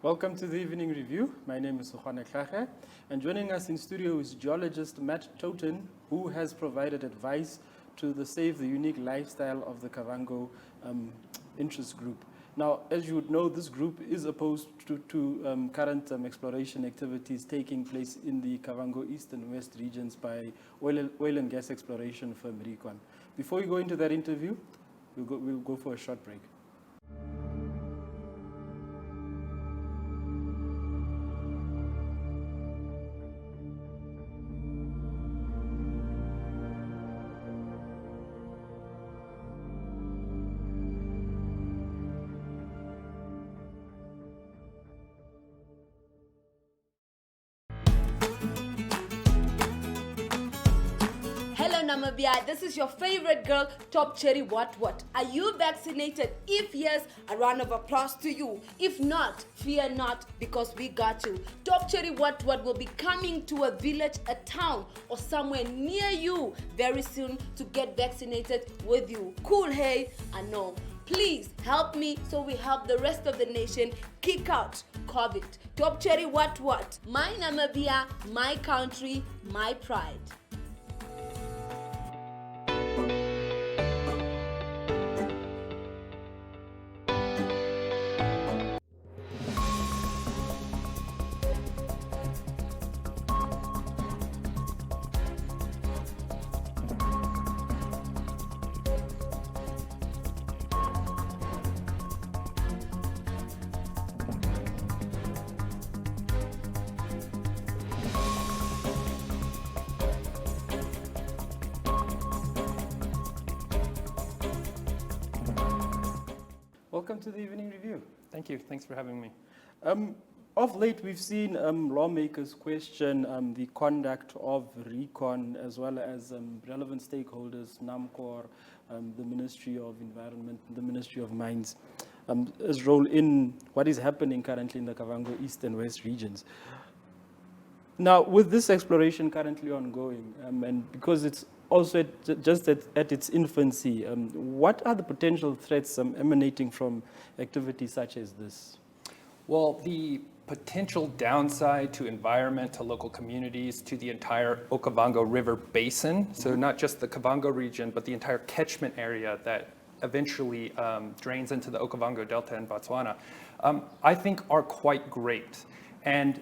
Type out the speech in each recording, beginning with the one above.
Welcome to the Evening Review. My name is Sukhane Tlhache, and joining us in studio is geologist Matt Totten, who has provided advice to the Save the Unique Lifestyle of the Kavango interest group. Now, as you would know, this group is opposed to current exploration activities taking place in the Kavango East and West regions by oil and gas exploration firm Recon. Before we go into that interview, we'll go for a short break. Namibia, this is your favorite girl, Top Cherry What. Are you vaccinated? If yes, a round of applause to you. If not, fear not, because we got you. Top Cherry What will be coming to a village, a town, or somewhere near you very soon to get vaccinated with you. Cool, hey? I know. Please help me so we help the rest of the nation kick out COVID. Top Cherry What? My Namibia, my country, my pride. Welcome to the Evening Review. Thank you. Thanks for having me. Of late, we've seen lawmakers question the conduct of Recon as well as relevant stakeholders, NAMCOR, the Ministry of Environment, the Ministry of Mines, as role in what is happening currently in the Kavango East and West regions. Now, with this exploration currently ongoing, and because it's also just at its infancy, what are the potential threats emanating from activities such as this? Well, the potential downside to environment, to local communities, to the entire Okavango River basin, so not just the Kavango region, but the entire catchment area that eventually drains into the Okavango Delta in Botswana, I think are quite great. And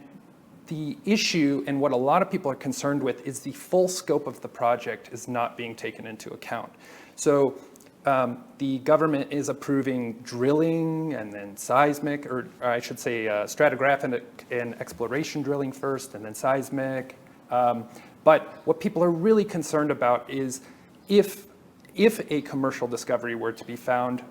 the issue and what a lot of people are concerned with is the full scope of the project is not being taken into account. So the government is approving drilling and then seismic, or I should say stratigraphic and exploration drilling first and then seismic. But what people are really concerned about is if a commercial discovery were to be found,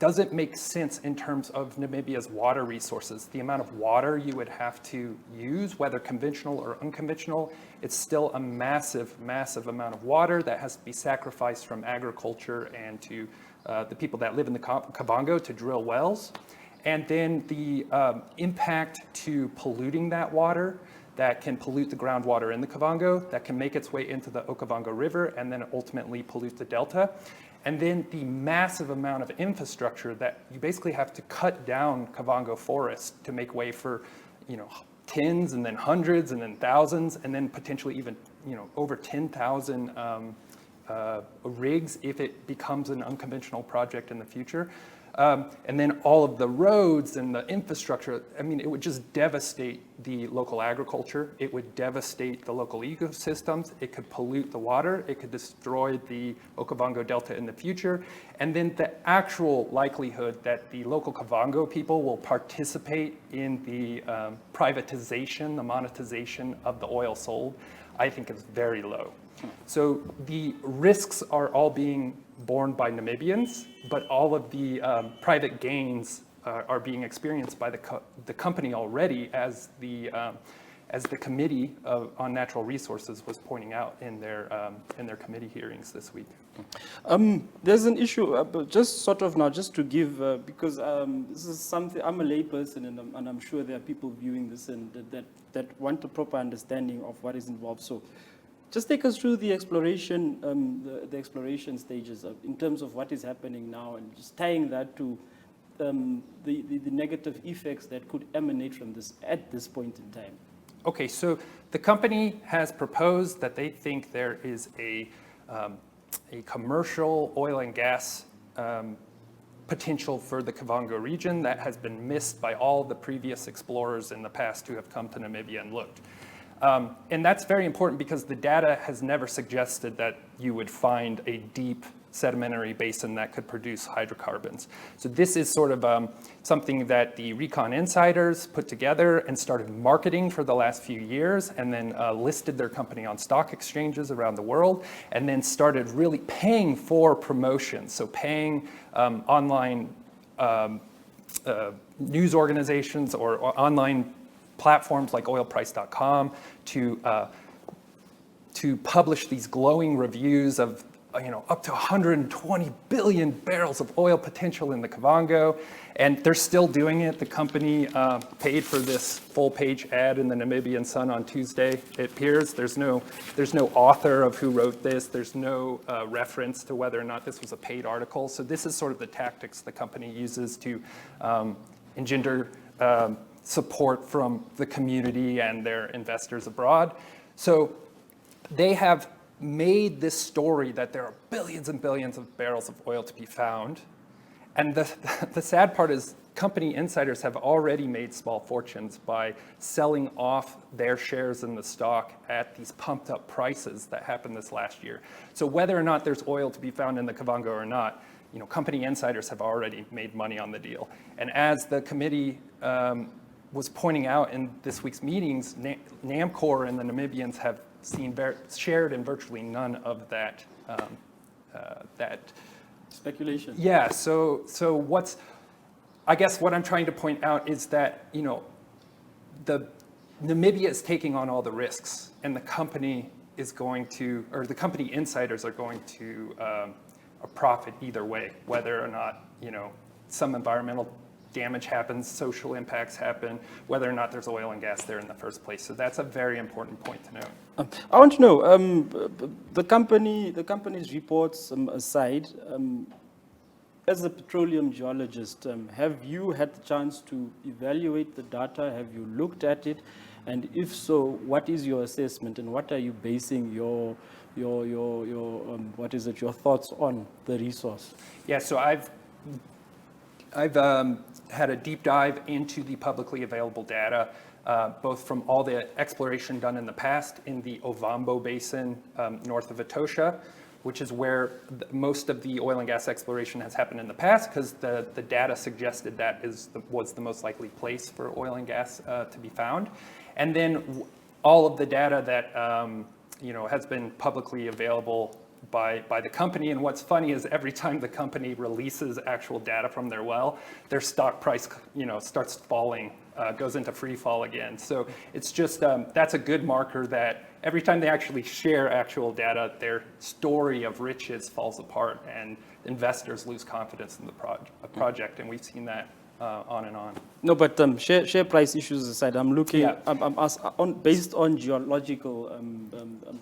does it make sense in terms of Namibia's water resources? The amount of water you would have to use, whether conventional or unconventional, it's still a massive, massive amount of water that has to be sacrificed from agriculture and to the people that live in the Kavango to drill wells. And then the impact to polluting that water that can pollute the groundwater in the Kavango, that can make its way into the Okavango River and then ultimately pollute the delta. And then the massive amount of infrastructure that you basically have to cut down Kavango forest to make way for, tens and then hundreds and then thousands and then potentially even, over 10,000 rigs if it becomes an unconventional project in the future. And then all of the roads and the infrastructure, it would just devastate the local agriculture. It would devastate the local ecosystems. It could pollute the water. It could destroy the Okavango Delta in the future. And then the actual likelihood that the local Kavango people will participate in the privatization, the monetization of the oil sold, I think is very low. So the risks are all being borne by Namibians, but all of the private gains are being experienced by the company already, as the Committee on Natural Resources was pointing out in their committee hearings this week. There's an issue, just sort of now, just to give, because this is something, I'm a layperson and I'm sure there are people viewing this and that want a proper understanding of what is involved. So just take us through the exploration, the exploration stages in terms of what is happening now, and just tying that to the negative effects that could emanate from this at this point in time? Okay, so the company has proposed that they think there is a commercial oil and gas potential for the Kavango region that has been missed by all the previous explorers in the past who have come to Namibia and looked. And that's very important because the data has never suggested that you would find a deep sedimentary basin that could produce hydrocarbons. So this is sort of something that the Recon insiders put together and started marketing for the last few years, and then listed their company on stock exchanges around the world, and then started really paying for promotion. So paying online news organizations or online platforms like oilprice.com to publish these glowing reviews of up to 120 billion barrels of oil potential in the Kavango, and they're still doing it. The company paid for this full-page ad in the Namibian Sun on Tuesday. It appears there's no author of who wrote this. There's no reference to whether or not this was a paid article. So this is sort of the tactics the company uses to engender support from the community and their investors abroad. So they have made this story that there are billions and billions of barrels of oil to be found. And the sad part is company insiders have already made small fortunes by selling off their shares in the stock at these pumped up prices that happened this last year. So whether or not there's oil to be found in the Kavango or not, company insiders have already made money on the deal. And as the committee was pointing out in this week's meetings, NAMCOR and the Namibians have shared in virtually none of that speculation. Yeah. So I guess what I'm trying to point out is that the Namibia is taking on all the risks, and the company is going to, or the company insiders are going to profit either way, whether or not some environmental damage happens, social impacts happen, whether or not there's oil and gas there in the first place. So that's a very important point to note. I want to know, the company's reports aside, as a petroleum geologist, have you had the chance to evaluate the data? Have you looked at it? And if so, what is your assessment, and what are you basing your thoughts on the resource? Yeah, so I've had a deep dive into the publicly available data, both from all the exploration done in the past in the Ovambo Basin north of Etosha, which is where most of the oil and gas exploration has happened in the past, because the data suggested that was the most likely place for oil and gas to be found. And then all of the data that has been publicly available by the company. And what's funny is every time the company releases actual data from their well, their stock price starts falling, goes into free fall again. So it's just that's a good marker that every time they actually share actual data, their story of riches falls apart and investors lose confidence in the project. And we've seen that on and on. No, but share price issues aside, I'm looking. Yeah. I'm based on geological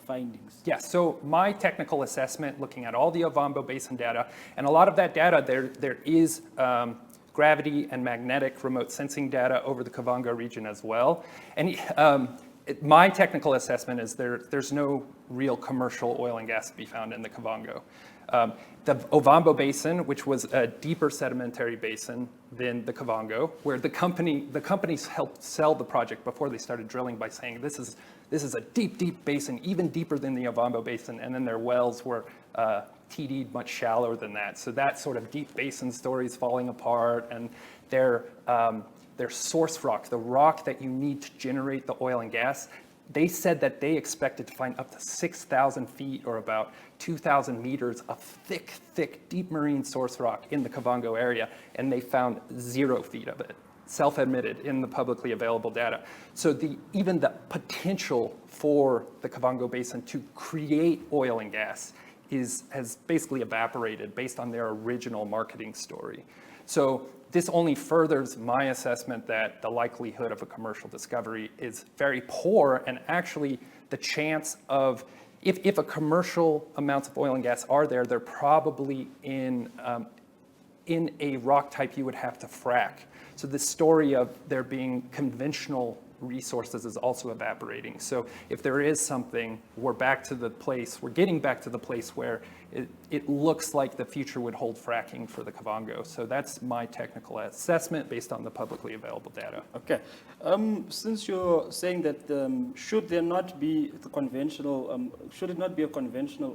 findings. Yeah. So my technical assessment, looking at all the Ovambo Basin data, and a lot of that data, there is gravity and magnetic remote sensing data over the Kavango region as well. And my technical assessment is there's no real commercial oil and gas to be found in the Kavango. The Ovambo Basin, which was a deeper sedimentary basin than the Kavango, where the companies helped sell the project before they started drilling by saying this is a deep basin, even deeper than the Ovambo Basin, and then their wells were TD'd much shallower than that. So that sort of deep basin story is falling apart, and their source rock, the rock that you need to generate the oil and gas, they said that they expected to find up to 6,000 feet or about 2,000 meters of thick, deep marine source rock in the Kavango area, and they found 0 feet of it, self-admitted in the publicly available data. So even the potential for the Kavango Basin to create oil and gas has basically evaporated based on their original marketing story. So this only furthers my assessment that the likelihood of a commercial discovery is very poor, and actually the chance of, if a commercial amounts of oil and gas are there, they're probably in in a rock type you would have to frack. So the story of there being conventional resources is also evaporating. So if there is something, we're getting back to the place where it looks like the future would hold fracking for the Kavango. So that's my technical assessment based on the publicly available data. Okay. Since you're saying that should it not be a conventional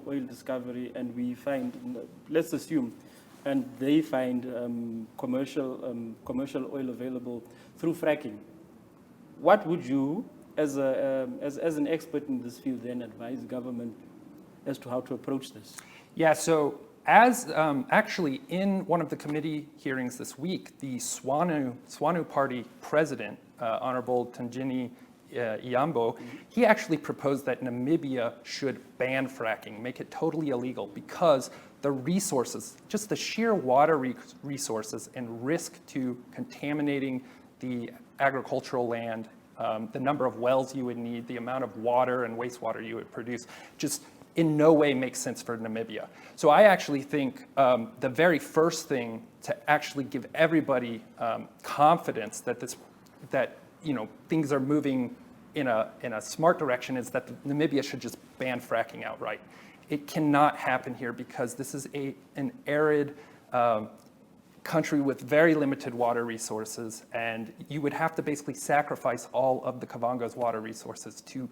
oil discovery, and we find, let's assume, and they find commercial oil available through fracking, what would you, as an expert in this field, then advise government as to how to approach this? Yeah, so as actually in one of the committee hearings this week, the Swanu Party president, Honorable Tangini Iyambo, he actually proposed that Namibia should ban fracking, make it totally illegal, because the resources, just the sheer water resources and risk to contaminating the agricultural land, the number of wells you would need, the amount of water and wastewater you would produce, just in no way makes sense for Namibia. So I actually think the very first thing to actually give everybody confidence that things are moving in a smart direction is that Namibia should just ban fracking outright. It cannot happen here because this is an arid country with very limited water resources, and you would have to basically sacrifice all of the Kavango's water resources to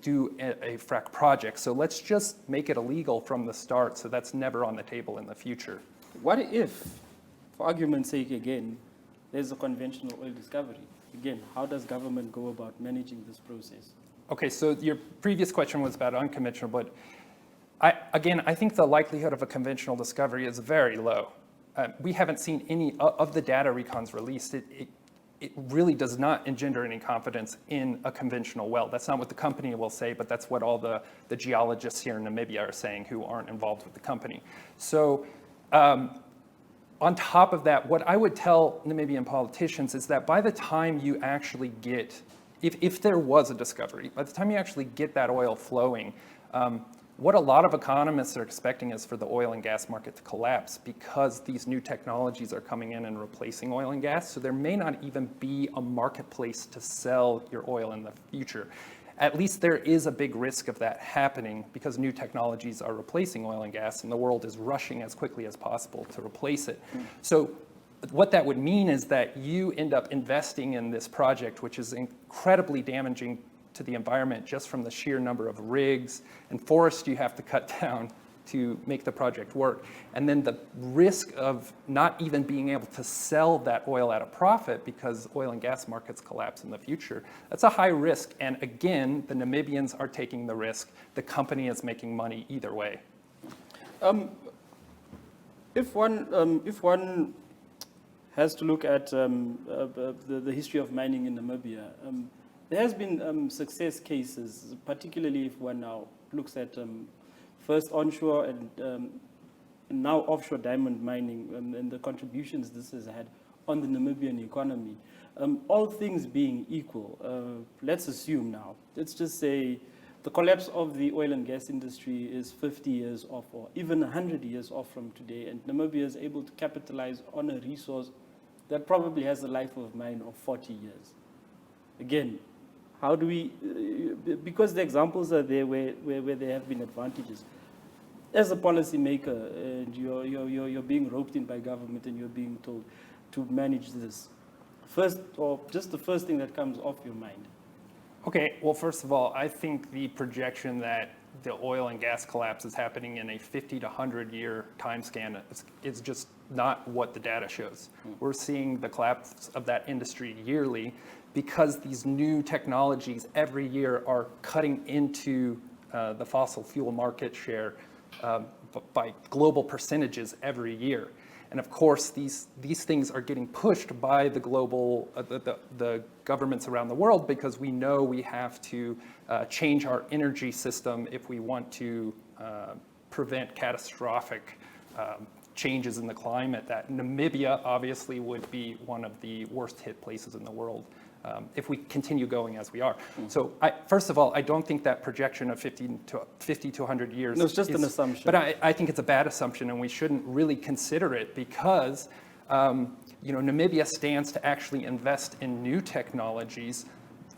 do a frack project. So let's just make it illegal from the start, so that's never on the table in the future. What if, for argument's sake again, there's a conventional oil discovery? Again, how does government go about managing this process? Okay, so your previous question was about unconventional, but I think the likelihood of a conventional discovery is very low. We haven't seen any of the data Recon's released. It really does not engender any confidence in a conventional well. That's not what the company will say, but that's what all the geologists here in Namibia are saying who aren't involved with the company. So on top of that, what I would tell Namibian politicians is that by the time you actually get, if there was a discovery, by the time you actually get that oil flowing, what a lot of economists are expecting is for the oil and gas market to collapse because these new technologies are coming in and replacing oil and gas. So there may not even be a marketplace to sell your oil in the future. At least there is a big risk of that happening because new technologies are replacing oil and gas and the world is rushing as quickly as possible to replace it. So what that would mean is that you end up investing in this project, which is incredibly damaging to the environment just from the sheer number of rigs and forests you have to cut down to make the project work. And then the risk of not even being able to sell that oil at a profit because oil and gas markets collapse in the future. That's a high risk. And again, the Namibians are taking the risk. The company is making money either way. If one has to look at the history of mining in Namibia, there has been success cases, particularly if one now looks at first onshore and now offshore diamond mining and the contributions this has had on the Namibian economy. All things being equal, let's assume now, let's just say the collapse of the oil and gas industry is 50 years off or even 100 years off from today, and Namibia is able to capitalize on a resource that probably has a life of mine of 40 years. Again, how do we, because the examples are there where there have been advantages. As a policymaker, and you're being roped in by government and you're being told to manage this, first, or just the first thing that comes off your mind. Okay, well, first of all, I think the projection that the oil and gas collapse is happening in a 50 to 100 year time span is just not what the data shows. We're seeing the collapse of that industry yearly because these new technologies every year are cutting into the fossil fuel market share by global percentages every year. And of course, these things are getting pushed by the global, the governments around the world because we know we have to change our energy system if we want to prevent catastrophic changes in the climate. That Namibia obviously would be one of the worst hit places in the world if we continue going as we are. So first of all, I don't think that projection of 50 to 100 years No, it's just an assumption. But I think it's a bad assumption, and we shouldn't really consider it because Namibia stands to actually invest in new technologies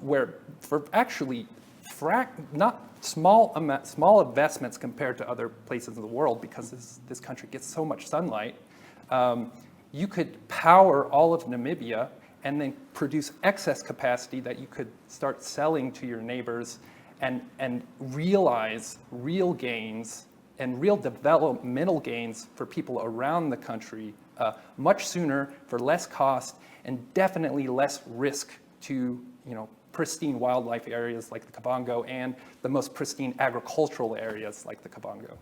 where for actually not small investments compared to other places in the world, because this country gets so much sunlight. You could power all of Namibia and then produce excess capacity that you could start selling to your neighbors and realize real gains and real developmental gains for people around the country much sooner, for less cost, and definitely less risk to pristine wildlife areas like the Kavango and the most pristine agricultural areas like the Kavango.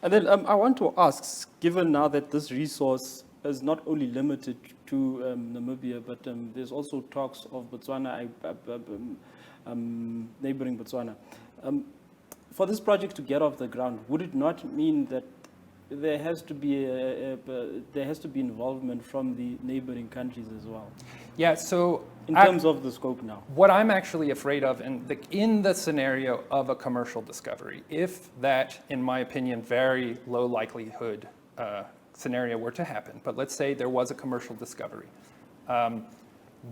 And then I want to ask, given now that this resource is not only limited to Namibia, but there's also talks of Botswana, neighboring Botswana. For this project to get off the ground, would it not mean that there has to be involvement from the neighboring countries as well? Yeah. So in terms of the scope now, what I'm actually afraid of, in the scenario of a commercial discovery, if that, in my opinion, very low likelihood scenario were to happen, but let's say there was a commercial discovery,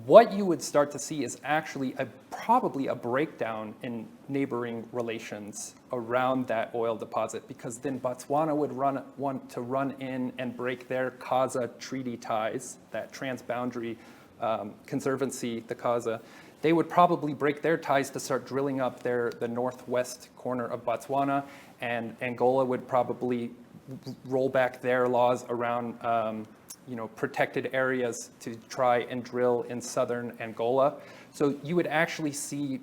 what you would start to see is actually probably a breakdown in neighboring relations around that oil deposit, because then Botswana would want to run in and break their CASA treaty ties, that transboundary conservancy, the CASA. They would probably break their ties to start drilling up the northwest corner of Botswana, and Angola would probably roll back their laws around protected areas to try and drill in southern Angola. So you would actually see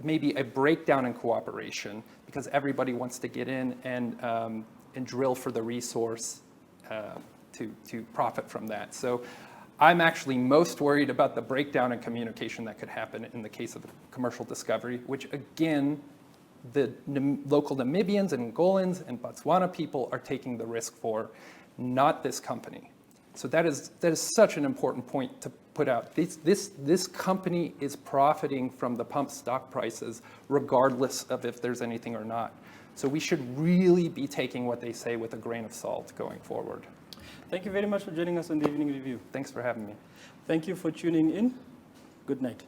maybe a breakdown in cooperation, because everybody wants to get in and drill for the resource to profit from that. So I'm actually most worried about the breakdown in communication that could happen in the case of a commercial discovery, which again, the local Namibians and Angolans and Botswana people are taking the risk for, not this company. So that is such an important point to put out. This company is profiting from the pump stock prices regardless of if there's anything or not. So we should really be taking what they say with a grain of salt going forward. Thank you very much for joining us on the Evening Review. Thanks for having me. Thank you for tuning in. Good night.